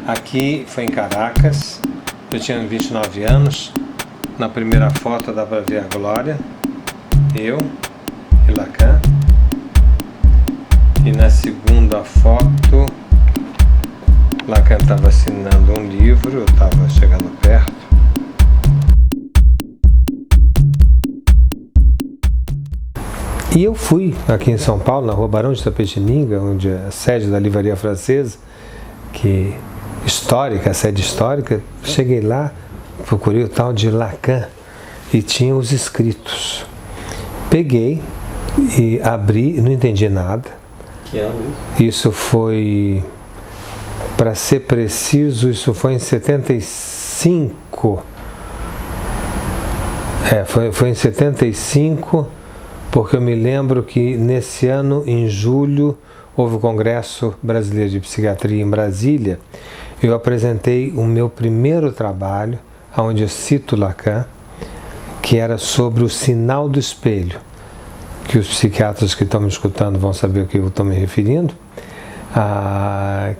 Aqui foi em Caracas, eu tinha 29 anos. Na primeira foto dá para ver a Glória, eu e Lacan. E na segunda foto, Lacan estava assinando um livro, eu estava chegando perto. E eu fui aqui em São Paulo, na Rua Barão de Itapetininga, onde é a sede da Livraria Francesa, que histórica, a sede histórica. Cheguei lá, procurei o tal de Lacan e tinha os escritos. Peguei e abri, não entendi nada. Que ano isso? Isso foi, para ser preciso, isso foi em 75. Foi em 75, porque eu me lembro que nesse ano, em julho, houve o Congresso Brasileiro de Psiquiatria em Brasília. Eu apresentei o meu primeiro trabalho, onde eu cito Lacan, que era sobre o sinal do espelho, que os psiquiatras que estão me escutando vão saber o que eu estou me referindo,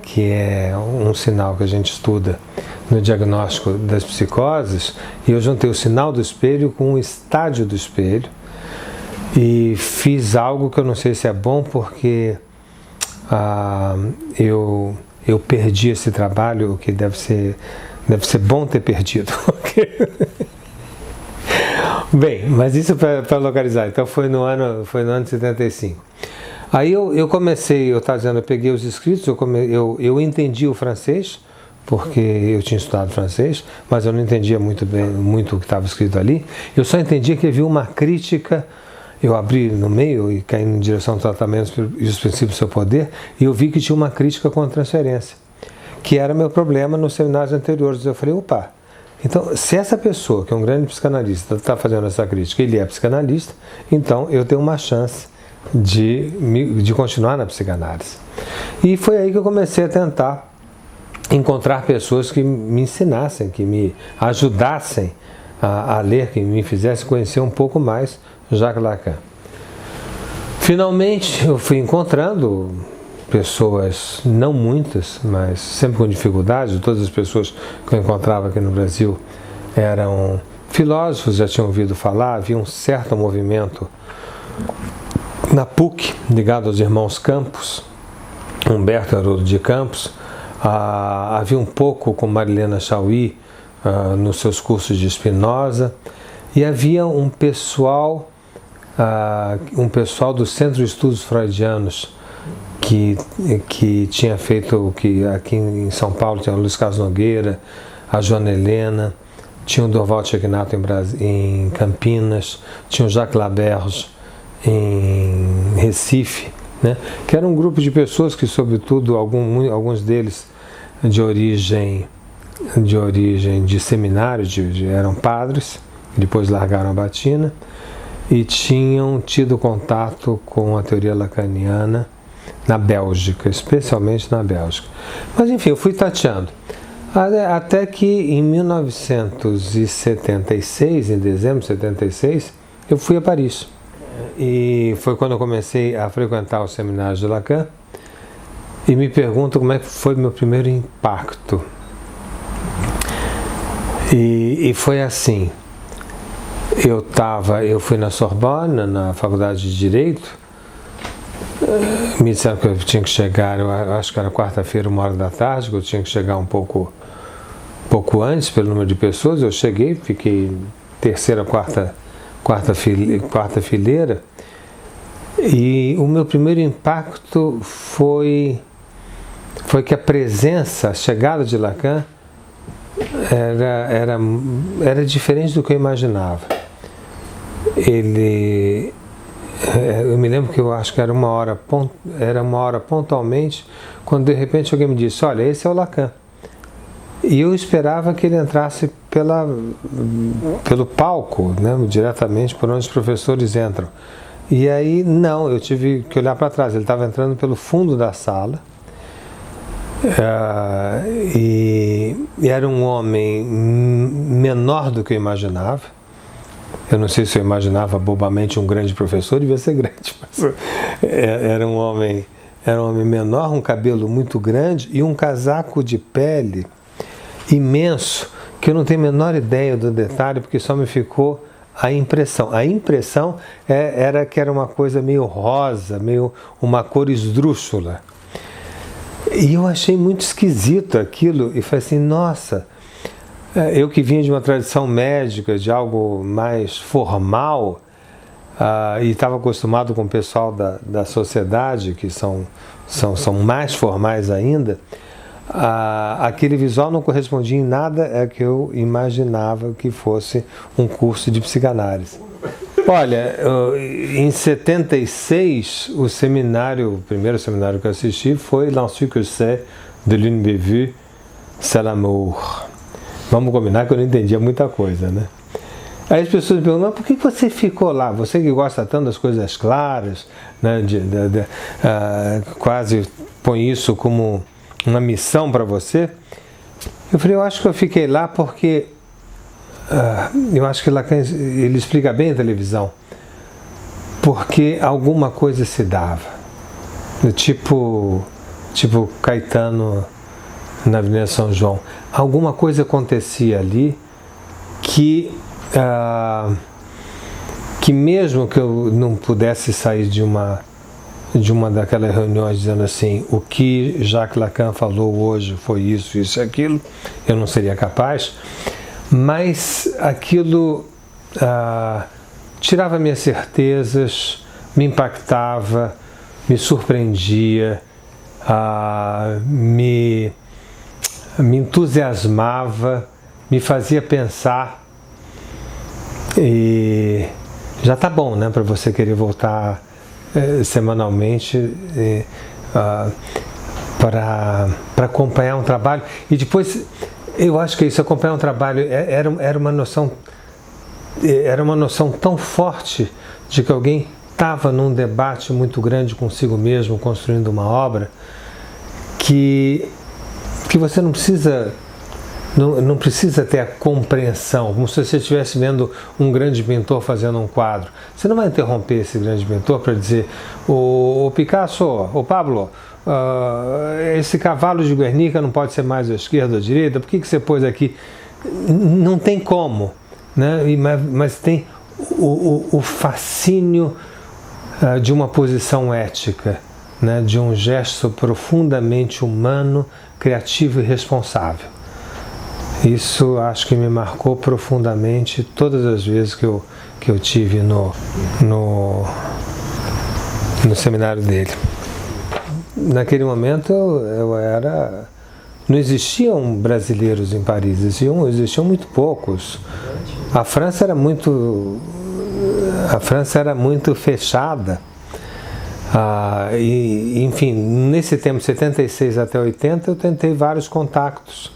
que é um sinal que a gente estuda no diagnóstico das psicoses, e eu juntei o sinal do espelho com o estádio do espelho, e fiz algo que eu não sei se é bom, porque eu perdi esse trabalho, o que deve ser bom ter perdido. Bem, mas isso para localizar. Então foi no ano de 75. Aí eu comecei, eu estava dizendo, eu peguei os escritos, eu entendi o francês, porque eu tinha estudado francês, mas eu não entendia muito o que estava escrito ali. Eu só entendia que havia uma crítica. Eu abri no meio e caí em direção ao tratamento e os princípios do seu poder, e eu vi que tinha uma crítica contra a transferência, que era meu problema nos seminários anteriores. Eu falei, opa, então se essa pessoa, que é um grande psicanalista, está fazendo essa crítica, ele é psicanalista, então eu tenho uma chance de continuar na psicanálise. E foi aí que eu comecei a tentar encontrar pessoas que me ensinassem, que me ajudassem a ler, que me fizessem conhecer um pouco mais Jacques Lacan. Finalmente eu fui encontrando pessoas, não muitas, mas sempre com dificuldade. Todas as pessoas que eu encontrava aqui no Brasil eram filósofos, já tinham ouvido falar. Havia um certo movimento na PUC, ligado aos irmãos Campos, Humberto Haroldo de Campos. Havia um pouco com Marilena Chauí nos seus cursos de Spinoza. E havia um pessoal do Centro de Estudos Freudianos que tinha feito, que aqui em São Paulo tinha o Luiz Carlos Nogueira, a Joana Helena, tinha o Dorval Cegnato em Campinas, tinha o Jacques Laberge em Recife, né? Que era um grupo de pessoas que, sobretudo, alguns deles de origem de seminário, eram padres, depois largaram a batina e tinham tido contato com a teoria lacaniana na Bélgica, especialmente na Bélgica. Mas enfim, eu fui tateando. Até que em 1976, em dezembro de 76, eu fui a Paris. E foi quando eu comecei a frequentar os seminários de Lacan e me pergunto como é que foi meu primeiro impacto. E foi assim. Eu fui na Sorbonne, na Faculdade de Direito. Me disseram que eu tinha que chegar, eu acho que era quarta-feira, 1h da tarde, que eu tinha que chegar um pouco antes, pelo número de pessoas. Eu cheguei, fiquei terceira, quarta fileira. E o meu primeiro impacto foi que a presença, a chegada de Lacan era diferente do que eu imaginava. Eu me lembro que eu acho que era uma hora pontualmente, quando de repente alguém me disse, olha, esse é o Lacan. E eu esperava que ele entrasse pelo palco, né, diretamente por onde os professores entram. E aí, não, eu tive que olhar para trás. Ele estava entrando pelo fundo da sala. E era um homem menor do que eu imaginava. Eu não sei se eu imaginava bobamente um grande professor, devia ser grande, mas era um homem era um homem menor, um cabelo muito grande e um casaco de pele imenso, que eu não tenho a menor ideia do detalhe, porque só me ficou a impressão. A impressão era que era uma coisa meio rosa, meio uma cor esdrúxula. E eu achei muito esquisito aquilo e falei assim, nossa, eu que vinha de uma tradição médica, de algo mais formal, e estava acostumado com o pessoal da sociedade, que são mais formais ainda, aquele visual não correspondia em nada que eu imaginava que fosse um curso de psicanálise. Olha, em 76, o primeiro seminário que eu assisti foi L'Insu que c'est de l'une bévue, c'est l'amour. Vamos combinar que eu não entendia muita coisa, né? Aí as pessoas me perguntam, mas por que você ficou lá? Você que gosta tanto das coisas claras, né, quase põe isso como uma missão para você. Eu falei, eu acho que eu fiquei lá porque eu acho que Lacan, ele explica bem a televisão, porque alguma coisa se dava, tipo Caetano na Avenida São João, alguma coisa acontecia ali que mesmo que eu não pudesse sair de uma daquelas reuniões dizendo assim, o que Jacques Lacan falou hoje foi isso, isso e aquilo, eu não seria capaz, mas aquilo tirava minhas certezas, me impactava, me surpreendia, me entusiasmava, me fazia pensar. E já tá bom, né, para você querer voltar semanalmente para acompanhar um trabalho. E depois, eu acho que isso, acompanhar um trabalho, era uma noção tão forte de que alguém estava num debate muito grande consigo mesmo, construindo uma obra, que você não precisa ter a compreensão, como se você estivesse vendo um grande pintor fazendo um quadro. Você não vai interromper esse grande pintor para dizer, o Picasso, o Pablo, esse cavalo de Guernica não pode ser mais à esquerda ou à direita, por que você pôs aqui? Não tem como, né? Mas tem o fascínio de uma posição ética, né? De um gesto profundamente humano, criativo e responsável. Isso acho que me marcou profundamente todas as vezes que eu tive no seminário dele. Naquele momento não existiam brasileiros em Paris, existiam muito poucos. A França era muito fechada. Enfim, nesse tempo, 76 até 80, eu tentei vários contatos.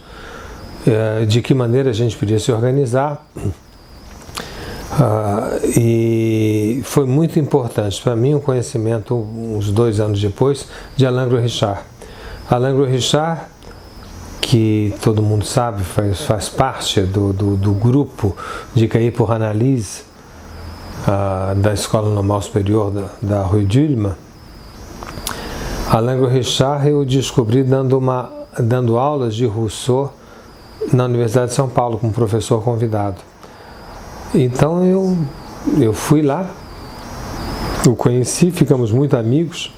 De que maneira a gente podia se organizar, e foi muito importante para mim o conhecimento, uns 2 anos depois, de Alain Gros-Richard. Alain Gros-Richard, que todo mundo sabe, faz parte do grupo de Cahiers pour Analyse da Escola Normal Superior da Rue d'Ulm. Alain Gros-Richard eu descobri dando aulas de Rousseau na Universidade de São Paulo, como professor convidado. Então eu fui lá, o conheci, ficamos muito amigos.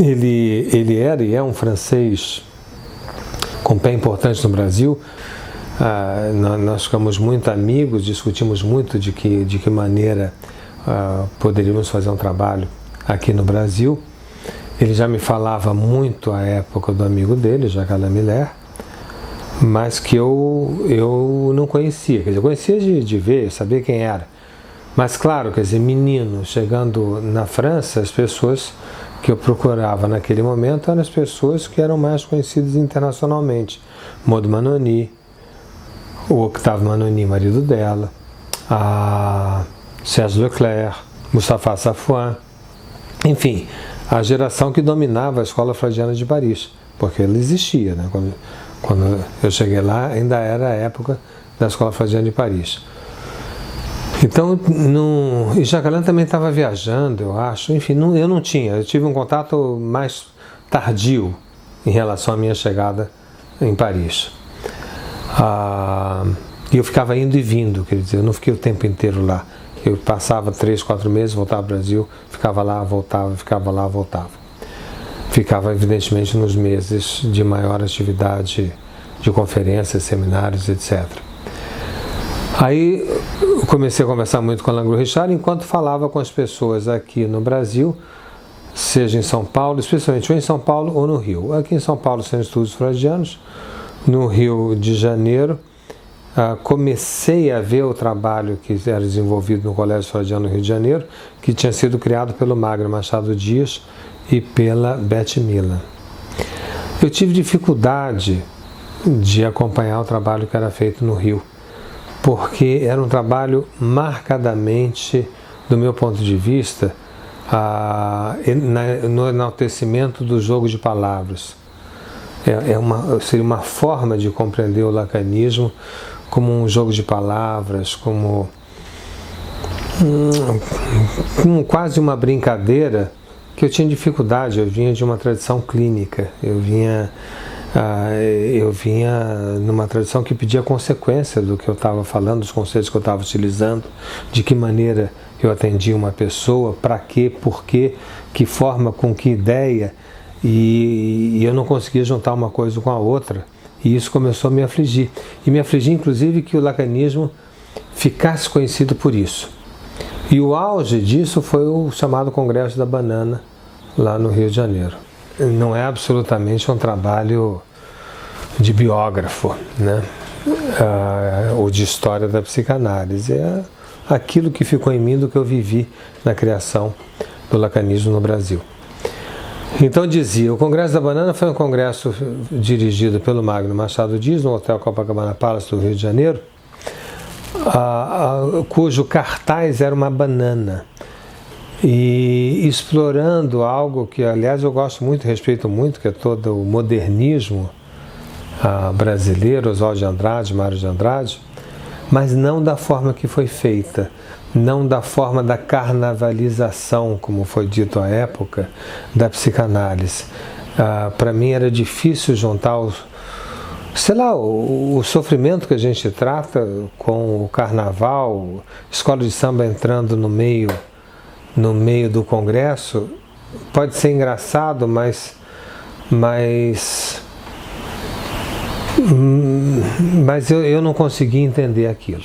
Ele era e é um francês com pé importante no Brasil. Nós ficamos muito amigos, discutimos muito de que maneira poderíamos fazer um trabalho aqui no Brasil. Ele já me falava muito à época do amigo dele, Jacques Alain Miller, mas que eu não conhecia. Quer dizer, eu conhecia de ver, saber quem era. Mas claro, quer dizer, menino, chegando na França, as pessoas que eu procurava naquele momento eram as pessoas que eram mais conhecidas internacionalmente. Maud Manoni, o Octave Manoni, marido dela, a Serge Leclerc, Moustapha Safouin, enfim, a geração que dominava a Escola Freudiana de Paris, porque ela existia, né? Quando eu cheguei lá, ainda era a época da Escola Freudiana de Paris. Então, e Jacalan também estava viajando, eu acho. Enfim, eu não tinha. Eu tive um contato mais tardio em relação à minha chegada em Paris. E eu ficava indo e vindo, quer dizer, eu não fiquei o tempo inteiro lá. Eu passava 3, 4 meses, voltava ao Brasil, ficava lá, voltava, ficava lá, voltava. Ficava, evidentemente, nos meses de maior atividade de conferências, seminários, etc. Aí eu comecei a conversar muito com a Langro Richard enquanto falava com as pessoas aqui no Brasil, seja em São Paulo, especialmente ou em São Paulo ou no Rio. Aqui em São Paulo são estudos freudianos, no Rio de Janeiro comecei a ver o trabalho que era desenvolvido no Colégio Freudiano no Rio de Janeiro, que tinha sido criado pelo Magno Machado Dias e pela Beth Milan. Eu tive dificuldade de acompanhar o trabalho que era feito no Rio, porque era um trabalho marcadamente, do meu ponto de vista, no enaltecimento do jogo de palavras. Seria uma forma de compreender o lacanismo como um jogo de palavras, como quase uma brincadeira, que eu tinha dificuldade. Eu vinha de uma tradição clínica, eu vinha numa tradição que pedia consequência do que eu estava falando, dos conceitos que eu estava utilizando, de que maneira eu atendia uma pessoa, para quê, por quê, que forma, com que ideia, e eu não conseguia juntar uma coisa com a outra, e isso começou a me afligir. E me afligir, inclusive, que o lacanismo ficasse conhecido por isso. E o auge disso foi o chamado Congresso da Banana, lá no Rio de Janeiro. Não é absolutamente um trabalho de biógrafo, né? Ou de história da psicanálise. É aquilo que ficou em mim do que eu vivi na criação do lacanismo no Brasil. Então dizia, o Congresso da Banana foi um congresso dirigido pelo Magno Machado Dias, no Hotel Copacabana Palace do Rio de Janeiro, cujo cartaz era uma banana. E explorando algo que, aliás, eu gosto muito, respeito muito, que é todo o modernismo brasileiro, Oswald de Andrade, Mário de Andrade, mas não da forma que foi feita, não da forma da carnavalização, como foi dito à época, da psicanálise. Para mim era difícil juntar o sofrimento que a gente trata com o carnaval, escola de samba entrando no meio do congresso. Pode ser engraçado, mas eu não conseguia entender aquilo.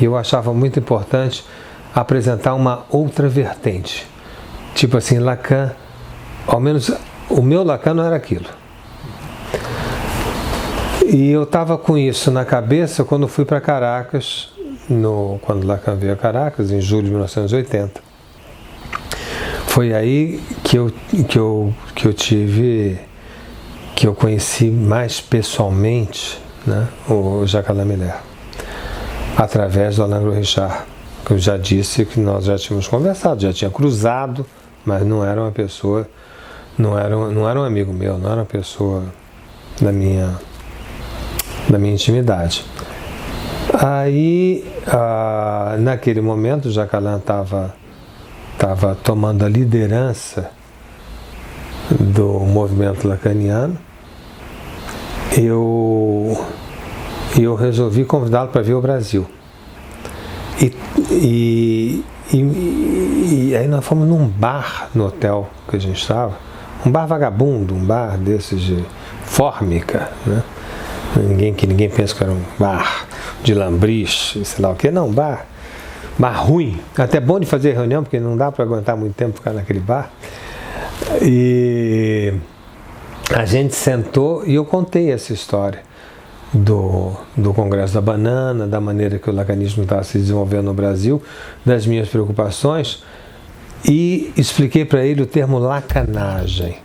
E eu achava muito importante apresentar uma outra vertente. Tipo assim, Lacan, ao menos o meu Lacan não era aquilo. E eu estava com isso na cabeça quando fui para Caracas, quando Lacan veio a Caracas, em julho de 1980. Foi aí que eu conheci mais pessoalmente, né, o Jacques Alain Miller, através do Alain Richard, que eu já disse que nós já tínhamos conversado, já tinha cruzado, mas não era uma pessoa, não era um amigo meu, não era uma pessoa da minha intimidade. Aí, naquele momento, o Jacques Alain estava tomando a liderança do movimento lacaniano. Eu resolvi convidá-lo para vir ao Brasil. E aí nós fomos num bar no hotel que a gente estava, um bar vagabundo, um bar desses de fórmica, né? Ninguém pensa que era um bar de lambriz, sei lá o que, não, bar ruim, até bom de fazer reunião, porque não dá para aguentar muito tempo ficar naquele bar. E a gente sentou e eu contei essa história do Congresso da Banana, da maneira que o lacanismo estava se desenvolvendo no Brasil, das minhas preocupações, e expliquei para ele o termo lacanagem.